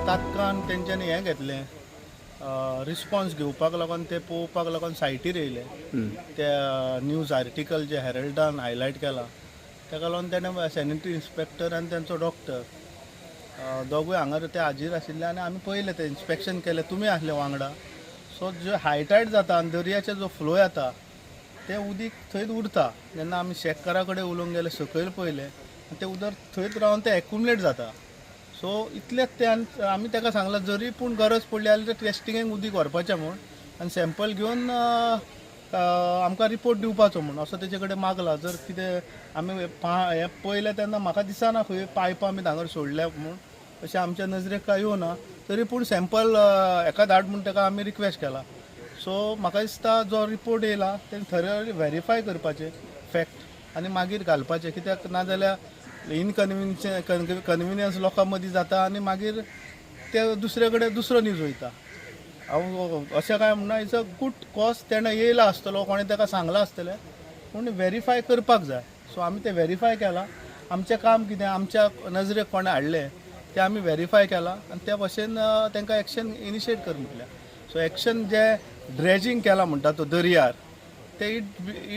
तात्काळ तेंच्यांनी हें घेतलें रिस्पॉन्स घेवपाक लागून ते पळोवपाक लागून सायटीर येयले त्या न्यूज आर्टिकल जे हेरल्डान हायलायट केला ताका लागून तेणें सॅनिटरी इन्स्पेक्टर आनी तेंचो डॉक्टर दोगूय हांगा ते हाजीर आशिल्ले आनी आमी पळयलें तें इन्स्पेक्शन केलें तुमी आसले वांगडा. सो जो हायटायड जाता आनी दर्याचे जो फ्लो येता तें उदीक थंयच उरता. जेन्ना आमी शेतकारा कडेन उलोवंक गेले सकयल पळयलें तें उदक थंयच रावन तें एक्युमुलेट जाता. सो इतलेंच ते आमी ताका सांगलां जरी पूण गरज पडली जाल्यार टेस्टिंगेक उदीक व्हरपाचें म्हूण आनी सॅम्पल घेवन आमकां रिपोर्ट दिवपाचो म्हूण असो तेजे कडेन मागला. जर कितें आमी हें पळयलें तेन्ना म्हाका दिसना खंय पायपां आमी हांगर सोडल्या म्हूण अशें आमच्या नजरेक काय येवना. तरी पूण सॅम्पल हेका धाड म्हूण ताका आमी रिक्वेस्ट केला. सो म्हाका दिसता जो रिपोर्ट येयला तें थरोली व्हेरीफाय करपाचें फॅक्ट आनी मागीर घालपाचें. कित्याक नाजाल्यार कन्विनियन्स लोकां मदीं जाता आनी मागीर ते दुसरे कडेन दुसरो न्यूज वयता. हांव अशें काय म्हणना इट्स अ गूड कॉज तेणें येयला आसतलो कोणें ताका सांगला आसतलें पूण व्हेरीफाय करपाक जाय. सो आमी तें व्हेरीफाय केलां. आमचें काम कितें आमच्या नजरेक कोणें हाडलें तें आमी व्हेरीफाय केलां आनी त्या भाशेन तांकां एक्शन इनिशिएट कर म्हटलें. सो एक्शन जे ड्रेजिंग केलां म्हणटा तो दर्यार ते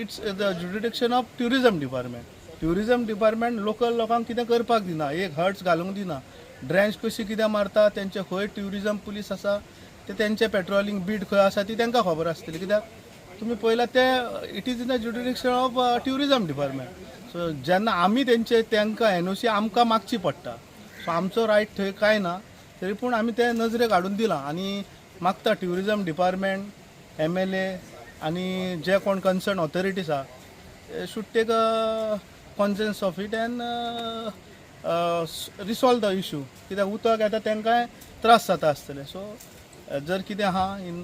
it's the jurisdiction of tourism department. Tourism department local लोकांक कितें करपाक दिना, एक हर्ट्स घालूंक दिना. ड्रेंच कशी कितें मारता तेंचे खंय ट्युरिजम पुलीस आसा ते तेंचे पेट्रोलिंग बीट खंय आसा ती तांकां खबर आसतली. कित्याक तुमी पळयलां ते it is in the jurisdiction of tourism department. So जेन्ना आमी तांकां एनओसी आमकां मागची पडटा. सो आमचो रायट थंय कांय ना तरी पूण आमी ते नजरेक हाडून दिलां आनी मागता ट्युरिजम डिपार्टमेंट MLA आनी जे कोण कन्सर्न ऑथॉरिटीज आहा should take cognizance of it and resolve the issue. कित्याक उदक येता तांकांय त्रास जाता आसतले. सो जर कितें आहा इन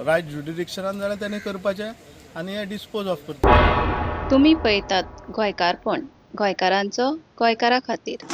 रायट ज्युरिडिक्शनान जाल्यार तेणें करपाचें आनी हें डिस्पोज ऑफ करपाचें. तुम्ही पळयतात गोंयकारपण, गोंयकारांचो गोंयकारा खातीर.